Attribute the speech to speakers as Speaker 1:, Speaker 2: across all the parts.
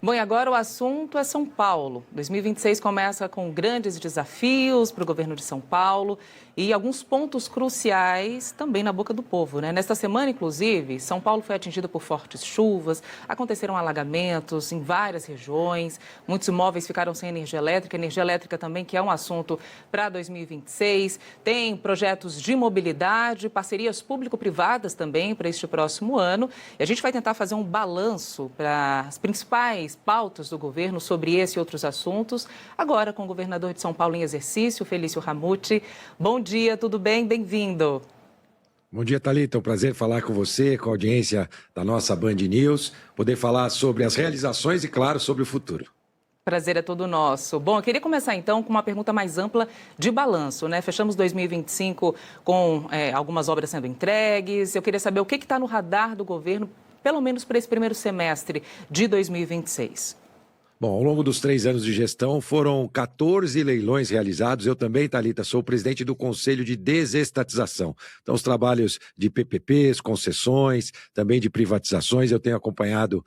Speaker 1: Bom, e agora o assunto é São Paulo. 2026 começa com grandes desafios para o governo de São Paulo e alguns pontos cruciais também na boca do povo, né? Nesta semana, inclusive, São Paulo foi atingido por fortes chuvas, aconteceram alagamentos em várias regiões, muitos imóveis ficaram sem energia elétrica também, que é um assunto para 2026. Tem projetos de mobilidade, parcerias público-privadas também para este próximo ano. E a gente vai tentar fazer um balanço para as principais pautas do governo sobre esse e outros assuntos, agora com o governador de São Paulo em exercício, Felício Ramute. Bom dia, tudo bem? Bem-vindo.
Speaker 2: Bom dia, Thalita. É um prazer falar com você, com a audiência da nossa Band News, poder falar sobre as realizações e, claro, sobre o futuro.
Speaker 1: Prazer é todo nosso. Bom, eu queria começar então com uma pergunta mais ampla de balanço, né? Fechamos 2025 com algumas obras sendo entregues. Eu queria saber o que está no radar do governo, pelo menos para esse primeiro semestre de 2026.
Speaker 2: Bom, ao longo dos 3 anos de gestão, foram 14 leilões realizados. Eu também, Thalita, sou o presidente do Conselho de Desestatização. Então, os trabalhos de PPPs, concessões, também de privatizações, eu tenho acompanhado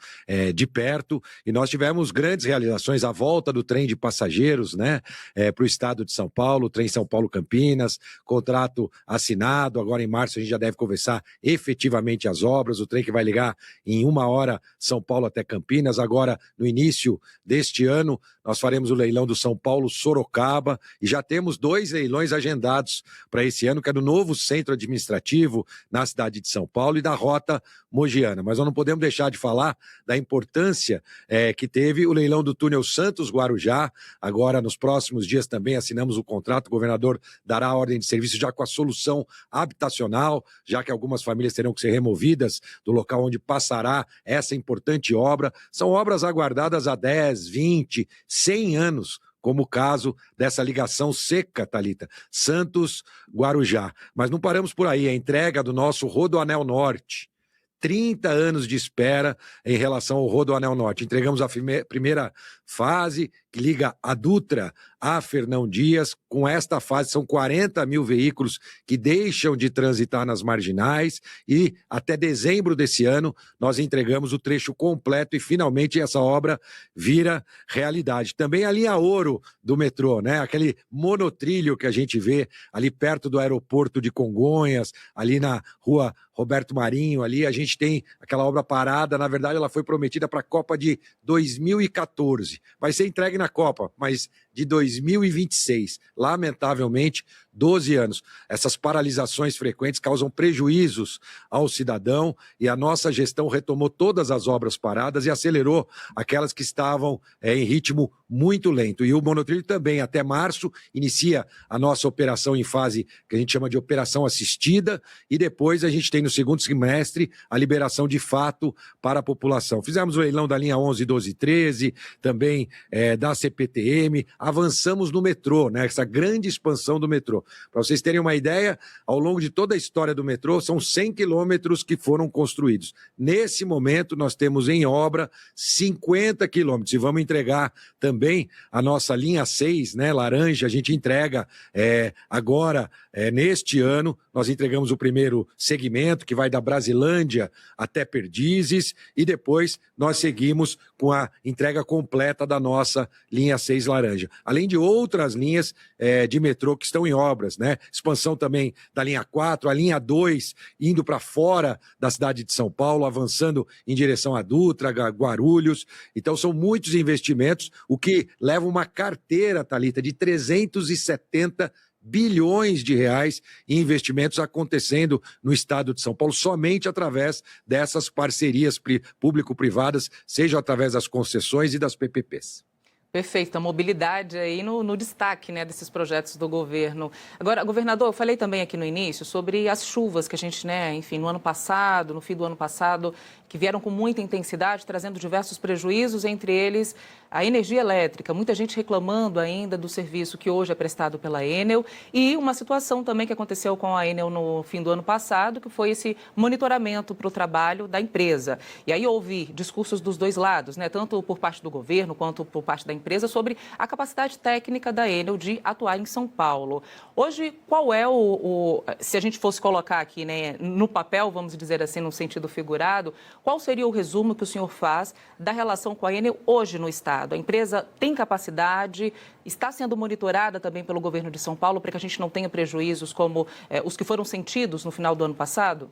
Speaker 2: de perto. E nós tivemos grandes realizações, a volta do trem de passageiros, né, para o estado de São Paulo, o trem São Paulo-Campinas, contrato assinado. Agora, em março, a gente já deve começar efetivamente as obras. O trem que vai ligar em 1 hora São Paulo até Campinas. Agora, no início deste ano, nós faremos o leilão do São Paulo-Sorocaba e já temos 2 leilões agendados para esse ano, que é do novo centro administrativo na cidade de São Paulo e da rota mogiana. Mas nós não podemos deixar de falar da importância que teve o leilão do túnel Santos-Guarujá. Agora, nos próximos dias também assinamos o contrato, o governador dará a ordem de serviço já com a solução habitacional, já que algumas famílias terão que ser removidas do local onde passará essa importante obra. São obras aguardadas há 10, 20, 100 anos, como o caso dessa ligação seca, Thalita, Santos-Guarujá. Mas não paramos por aí, a entrega do nosso Rodoanel Norte. 30 anos de espera em relação ao Rodoanel Norte. Entregamos a primeira fase, que liga a Dutra a Fernão Dias. Com esta fase, são 40 mil veículos que deixam de transitar nas marginais e até dezembro desse ano nós entregamos o trecho completo e finalmente essa obra vira realidade. Também a linha Ouro do metrô, né? Aquele monotrilho que a gente vê ali perto do aeroporto de Congonhas, ali na rua Roberto Marinho, ali a gente tem aquela obra parada. Na verdade, ela foi prometida para a Copa de 2014. Vai ser entregue na Copa, mas de 2026. Lamentavelmente, 12 anos. Essas paralisações frequentes causam prejuízos ao cidadão e a nossa gestão retomou todas as obras paradas e acelerou aquelas que estavam em ritmo muito lento. E o monotrilho também, até março, inicia a nossa operação em fase que a gente chama de operação assistida e depois a gente tem no segundo semestre a liberação de fato para a população. Fizemos o leilão da linha 11, 12 e 13, também da CPTM, avançamos no metrô, né? Essa grande expansão do metrô. Para vocês terem uma ideia, ao longo de toda a história do metrô, são 100 quilômetros que foram construídos. Nesse momento, nós temos em obra 50 quilômetros e vamos entregar também a nossa linha 6, né, laranja, a gente entrega agora, neste ano, nós entregamos o primeiro segmento, que vai da Brasilândia até Perdizes, e depois nós seguimos com a entrega completa da nossa linha 6 laranja. Além de outras linhas de metrô que estão em obras, né? Expansão também da linha 4, a linha 2 indo para fora da cidade de São Paulo, avançando em direção a Dutra, Guarulhos. Então são muitos investimentos, o que leva uma carteira, Thalita, de 370 bilhões de reais em investimentos acontecendo no estado de São Paulo, somente através dessas parcerias público-privadas, seja através das concessões e das PPPs.
Speaker 1: Perfeito, a mobilidade aí no destaque, né, desses projetos do governo. Agora, governador, eu falei também aqui no início sobre as chuvas que a gente, né, enfim, no ano passado, no fim do ano passado, que vieram com muita intensidade, trazendo diversos prejuízos, entre eles a energia elétrica, muita gente reclamando ainda do serviço que hoje é prestado pela Enel e uma situação também que aconteceu com a Enel no fim do ano passado, que foi esse monitoramento para o trabalho da empresa. E aí houve discursos dos dois lados, né, tanto por parte do governo quanto por parte da empresa, sobre a capacidade técnica da Enel de atuar em São Paulo. Hoje, qual é se a gente fosse colocar aqui, né, no papel, vamos dizer assim, no sentido figurado, qual seria o resumo que o senhor faz da relação com a Enel hoje no Estado? A empresa tem capacidade, está sendo monitorada também pelo governo de São Paulo para que a gente não tenha prejuízos como os que foram sentidos no final do ano passado?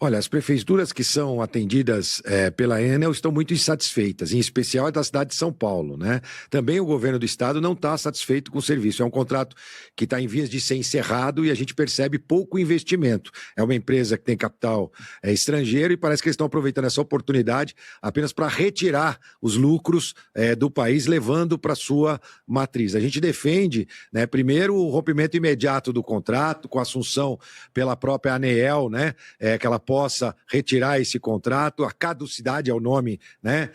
Speaker 2: Olha, as prefeituras que são atendidas pela Enel estão muito insatisfeitas, em especial a da cidade de São Paulo, né? Também o governo do estado não está satisfeito com o serviço. É um contrato que está em vias de ser encerrado e a gente percebe pouco investimento. É uma empresa que tem capital estrangeiro e parece que eles estão aproveitando essa oportunidade apenas para retirar os lucros do país, levando para sua matriz. A gente defende, né, primeiro, o rompimento imediato do contrato, com a assunção pela própria ANEEL, né, que ela possa retirar esse contrato, a caducidade é o nome, né,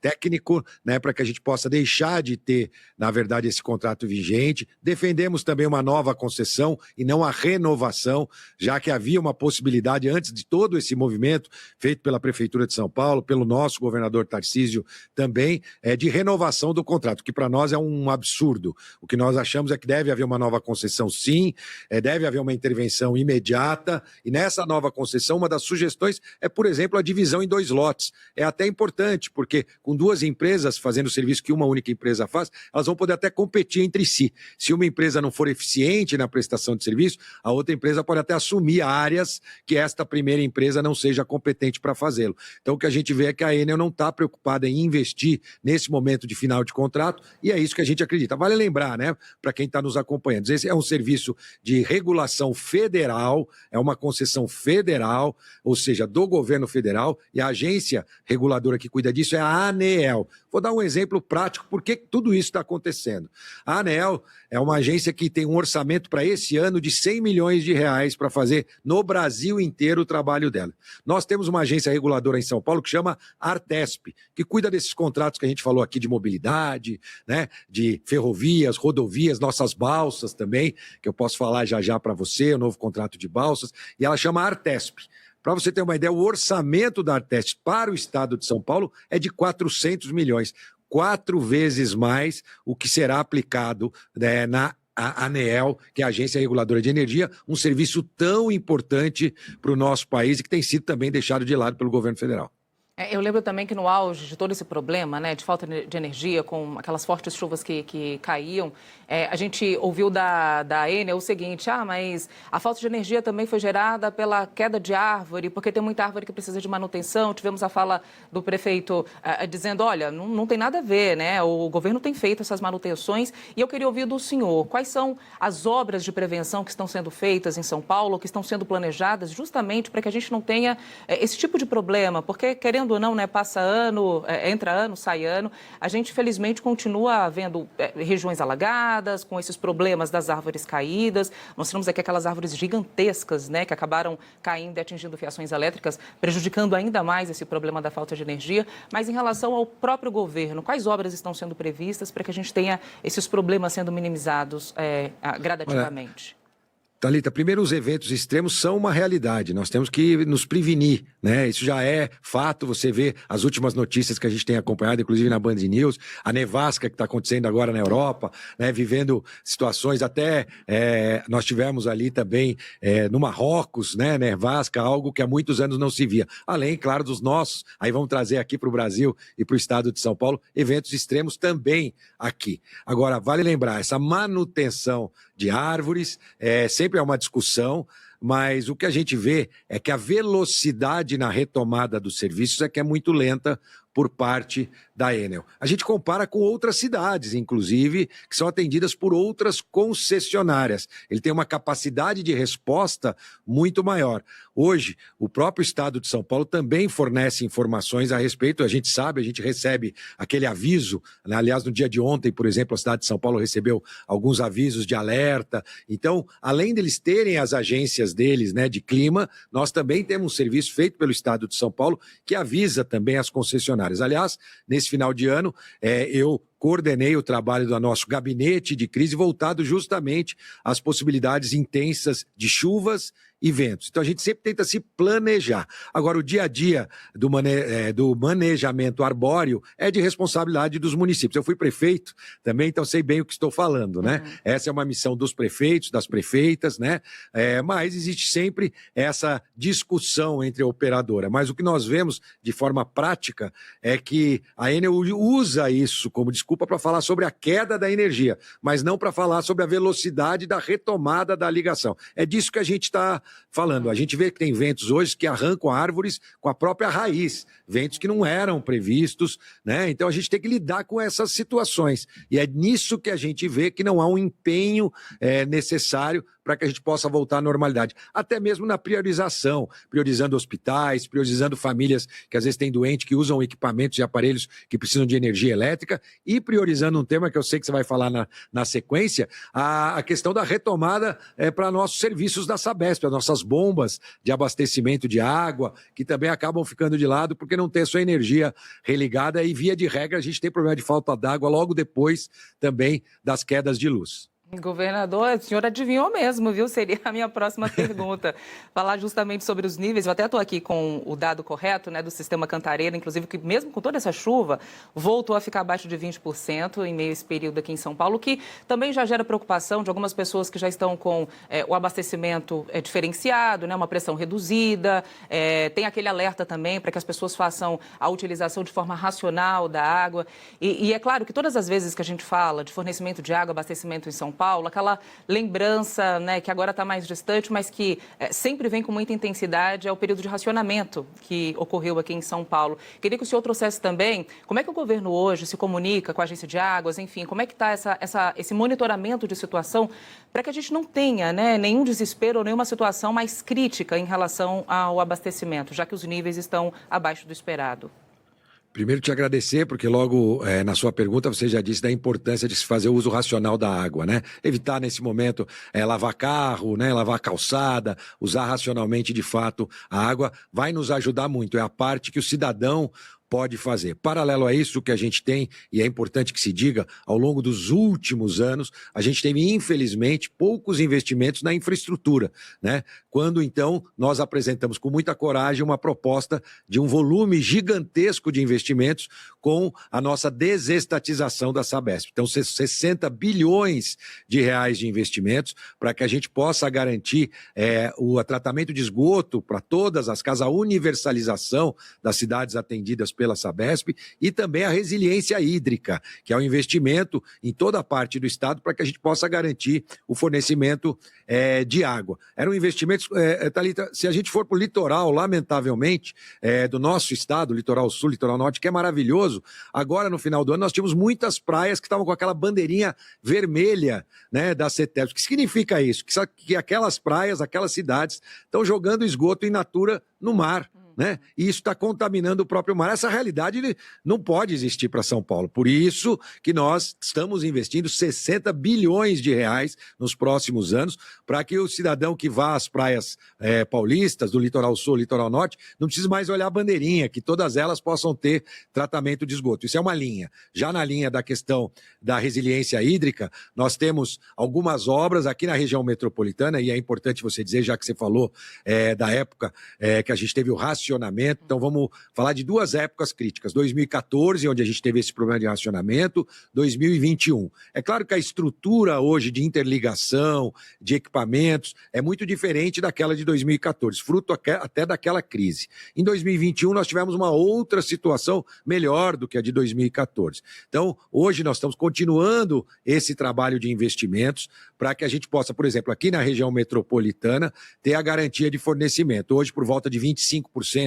Speaker 2: técnico, né, para que a gente possa deixar de ter, na verdade, esse contrato vigente. Defendemos também uma nova concessão e não a renovação, já que havia uma possibilidade, antes de todo esse movimento feito pela Prefeitura de São Paulo, pelo nosso governador Tarcísio também, de renovação do contrato, que para nós é um absurdo. O que nós achamos é que deve haver uma nova concessão, sim, deve haver uma intervenção imediata, e nessa nova concessão, uma das sugestões é, por exemplo, a divisão em 2 lotes. É até importante, porque com 2 empresas fazendo o serviço que uma única empresa faz, elas vão poder até competir entre si. Se uma empresa não for eficiente na prestação de serviço, a outra empresa pode até assumir áreas que esta primeira empresa não seja competente para fazê-lo. Então, o que a gente vê é que a Enel não está preocupada em investir nesse momento de final de contrato, e é isso que a gente acredita. Vale lembrar, né, para quem está nos acompanhando, esse é um serviço de regulação federal, é uma concessão federal, ou seja, do governo federal, e a agência reguladora que cuida disso é a ANEEL. Vou dar um exemplo prático por que tudo isso está acontecendo. A ANEEL é uma agência que tem um orçamento para esse ano de 100 milhões de reais para fazer no Brasil inteiro o trabalho dela. Nós temos uma agência reguladora em São Paulo que chama Artesp, que cuida desses contratos que a gente falou aqui de mobilidade, né, de ferrovias, rodovias, nossas balsas também, que eu posso falar já já para você, o novo contrato de balsas, e ela chama Artesp. Para você ter uma ideia, o orçamento da Artesp para o estado de São Paulo é de 400 milhões, 4 vezes mais o que será aplicado, né, na ANEEL, que é a Agência Reguladora de Energia, um serviço tão importante para o nosso país e que tem sido também deixado de lado pelo governo federal.
Speaker 1: Eu lembro também que no auge de todo esse problema, né, de falta de energia, com aquelas fortes chuvas que caíam, a gente ouviu da Enel o seguinte: mas a falta de energia também foi gerada pela queda de árvore, porque tem muita árvore que precisa de manutenção. Tivemos a fala do prefeito dizendo, olha, não tem nada a ver, né, o governo tem feito essas manutenções. E eu queria ouvir do senhor, quais são as obras de prevenção que estão sendo feitas em São Paulo, que estão sendo planejadas justamente para que a gente não tenha esse tipo de problema, porque, querendo ou não, né, passa ano, entra ano, sai ano, a gente felizmente continua vendo regiões alagadas, com esses problemas das árvores caídas. Nós temos aqui aquelas árvores gigantescas, né, que acabaram caindo e atingindo fiações elétricas, prejudicando ainda mais esse problema da falta de energia. Mas em relação ao próprio governo, quais obras estão sendo previstas para que a gente tenha esses problemas sendo minimizados gradativamente?
Speaker 2: Thalita, primeiro, os eventos extremos são uma realidade, nós temos que nos prevenir, né? Isso já é fato, você vê as últimas notícias que a gente tem acompanhado, inclusive na Band News, a nevasca que está acontecendo agora na Europa, né? Vivendo situações até, nós tivemos ali também no Marrocos, né? Nevasca, algo que há muitos anos não se via. Além, claro, dos nossos, aí vamos trazer aqui para o Brasil e para o estado de São Paulo, eventos extremos também aqui. Agora, vale lembrar, essa manutenção de árvores sempre é uma discussão, mas o que a gente vê é que a velocidade na retomada dos serviços é que é muito lenta por parte da Enel. A gente compara com outras cidades, inclusive, que são atendidas por outras concessionárias. Ele tem uma capacidade de resposta muito maior. Hoje, o próprio estado de São Paulo também fornece informações a respeito, a gente sabe, a gente recebe aquele aviso, né? Aliás, no dia de ontem, por exemplo, a cidade de São Paulo recebeu alguns avisos de alerta. Então, além deles terem as agências deles, né, de clima, nós também temos um serviço feito pelo estado de São Paulo que avisa também as concessionárias. Aliás, nesse nesse final de ano, eu coordenei o trabalho do nosso gabinete de crise voltado justamente às possibilidades intensas de chuvas e ventos. Então, a gente sempre tenta se planejar. Agora, o dia a dia do manejamento arbóreo é de responsabilidade dos municípios. Eu fui prefeito também, então sei bem o que estou falando, né? Essa é uma missão dos prefeitos, das prefeitas, né? Mas existe sempre essa discussão entre a operadora. Mas o que nós vemos de forma prática é que a Enel usa isso como desculpa para falar sobre a queda da energia, mas não para falar sobre a velocidade da retomada da ligação. É disso que a gente está falando. A gente vê que tem ventos hoje que arrancam árvores com a própria raiz, ventos que não eram previstos, né? Então a gente tem que lidar com essas situações. E é nisso que a gente vê que não há um empenho necessário para que a gente possa voltar à normalidade. Até mesmo na priorização, priorizando hospitais, priorizando famílias que às vezes têm doente, que usam equipamentos e aparelhos que precisam de energia elétrica, e priorizando um tema que eu sei que você vai falar na sequência, a questão da retomada para nossos serviços da Sabesp, as nossas bombas de abastecimento de água, que também acabam ficando de lado porque não tem a sua energia religada, e via de regra a gente tem problema de falta d'água logo depois também das quedas de luz.
Speaker 1: Governador, o senhor adivinhou mesmo, viu? Seria a minha próxima pergunta. Falar justamente sobre os níveis. Eu até estou aqui com o dado correto, né, do sistema Cantareira, inclusive, que mesmo com toda essa chuva, voltou a ficar abaixo de 20% em meio a esse período aqui em São Paulo, que também já gera preocupação de algumas pessoas que já estão com o abastecimento diferenciado, né, uma pressão reduzida. Tem aquele alerta também para que as pessoas façam a utilização de forma racional da água. E é claro que todas as vezes que a gente fala de fornecimento de água, abastecimento em São Paulo, aquela lembrança, né, que agora está mais distante, mas que sempre vem com muita intensidade, é o período de racionamento que ocorreu aqui em São Paulo. Queria que o senhor trouxesse também como é que o governo hoje se comunica com a agência de águas, enfim, como é que está esse monitoramento de situação para que a gente não tenha, né, nenhum desespero ou nenhuma situação mais crítica em relação ao abastecimento, já que os níveis estão abaixo do esperado.
Speaker 2: Primeiro, te agradecer, porque logo na sua pergunta você já disse da importância de se fazer o uso racional da água, né? Evitar nesse momento lavar carro, né? Lavar calçada, usar racionalmente de fato a água, vai nos ajudar muito. É a parte que o cidadão pode fazer. Paralelo a isso, o que a gente tem, e é importante que se diga, ao longo dos últimos anos, a gente teve, infelizmente, poucos investimentos na infraestrutura, né? Quando, então, nós apresentamos com muita coragem uma proposta de um volume gigantesco de investimentos com a nossa desestatização da Sabesp. Então, 60 bilhões de reais de investimentos para que a gente possa garantir o tratamento de esgoto para todas as casas, a universalização das cidades atendidas pela Sabesp, e também a resiliência hídrica, que é um investimento em toda a parte do estado para que a gente possa garantir o fornecimento de água. Eram investimentos, Thalita, se a gente for para o litoral, lamentavelmente, do nosso estado, litoral sul, litoral norte, que é maravilhoso, agora no final do ano nós tínhamos muitas praias que estavam com aquela bandeirinha vermelha, né, da CETESB. O que significa isso? Que aquelas praias, aquelas cidades estão jogando esgoto in natura no mar, né? E isso está contaminando o próprio mar. Essa realidade não pode existir para São Paulo. Por isso que nós estamos investindo 60 bilhões de reais nos próximos anos para que o cidadão que vá às praias paulistas, do litoral sul, litoral norte, não precise mais olhar a bandeirinha, que todas elas possam ter tratamento de esgoto. Isso é uma linha. Já na linha da questão da resiliência hídrica, nós temos algumas obras aqui na região metropolitana, e é importante você dizer, já que você falou da época que a gente teve o racionamento. Então vamos falar de duas épocas críticas, 2014, onde a gente teve esse problema de racionamento, 2021. É claro que a estrutura hoje de interligação, de equipamentos, é muito diferente daquela de 2014, fruto até daquela crise. Em 2021 nós tivemos uma outra situação melhor do que a de 2014. Então hoje nós estamos continuando esse trabalho de investimentos para que a gente possa, por exemplo, aqui na região metropolitana, ter a garantia de fornecimento. Hoje por volta de 25%,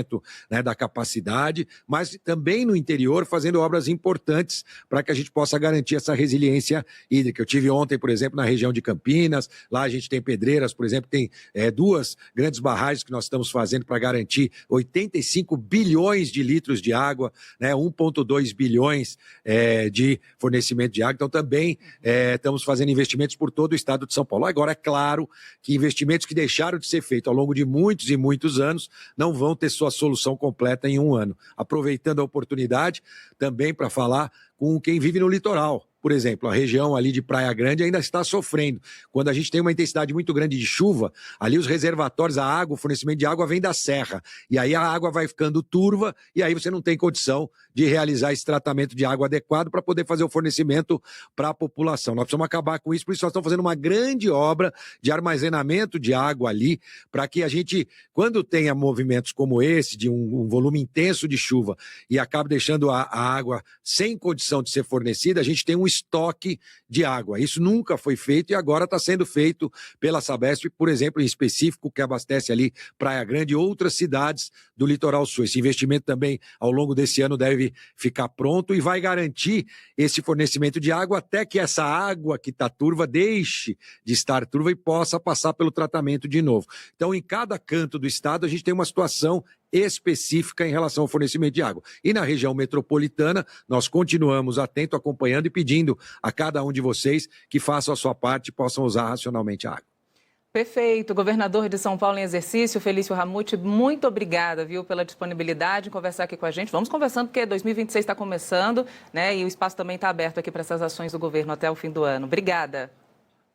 Speaker 2: né, da capacidade, mas também no interior fazendo obras importantes para que a gente possa garantir essa resiliência hídrica. Eu tive ontem, por exemplo, na região de Campinas, lá a gente tem Pedreiras, por exemplo, tem duas grandes barragens que nós estamos fazendo para garantir 85 bilhões de litros de água, né, 1,2 bilhões de fornecimento de água. Então também estamos fazendo investimentos por todo o estado de São Paulo. Agora, é claro que investimentos que deixaram de ser feitos ao longo de muitos e muitos anos não vão ter sua solução completa em 1 ano. Aproveitando a oportunidade também para falar com quem vive no litoral. Por exemplo, a região ali de Praia Grande ainda está sofrendo. Quando a gente tem uma intensidade muito grande de chuva, ali os reservatórios, a água, o fornecimento de água vem da serra. E aí a água vai ficando turva e aí você não tem condição de realizar esse tratamento de água adequado para poder fazer o fornecimento para a população. Nós precisamos acabar com isso, por isso nós estamos fazendo uma grande obra de armazenamento de água ali, para que a gente, quando tenha movimentos como esse, de um volume intenso de chuva, e acaba deixando a água sem condição de ser fornecida, a gente tem um estoque de água. Isso nunca foi feito e agora está sendo feito pela Sabesp, por exemplo, em específico, que abastece ali Praia Grande e outras cidades do litoral sul. Esse investimento também, ao longo desse ano, deve ficar pronto e vai garantir esse fornecimento de água até que essa água que está turva deixe de estar turva e possa passar pelo tratamento de novo. Então, em cada canto do estado, a gente tem uma situação específica em relação ao fornecimento de água. E na região metropolitana, nós continuamos atentos, acompanhando e pedindo a cada um de vocês que façam a sua parte e possam usar racionalmente a água.
Speaker 1: Perfeito. Governador de São Paulo em exercício, Felício Ramute, muito obrigada, viu, pela disponibilidade em conversar aqui com a gente. Vamos conversando porque 2026 está começando, né, e o espaço também está aberto aqui para essas ações do governo até o fim do ano. Obrigada.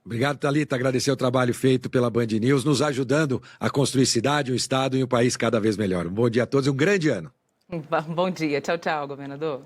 Speaker 2: Obrigado, Thalita. Agradecer o trabalho feito pela Band News, nos ajudando a construir cidade, um estado e um país cada vez melhor. Um bom dia a todos e um grande ano.
Speaker 1: Bom dia. Tchau, tchau, governador.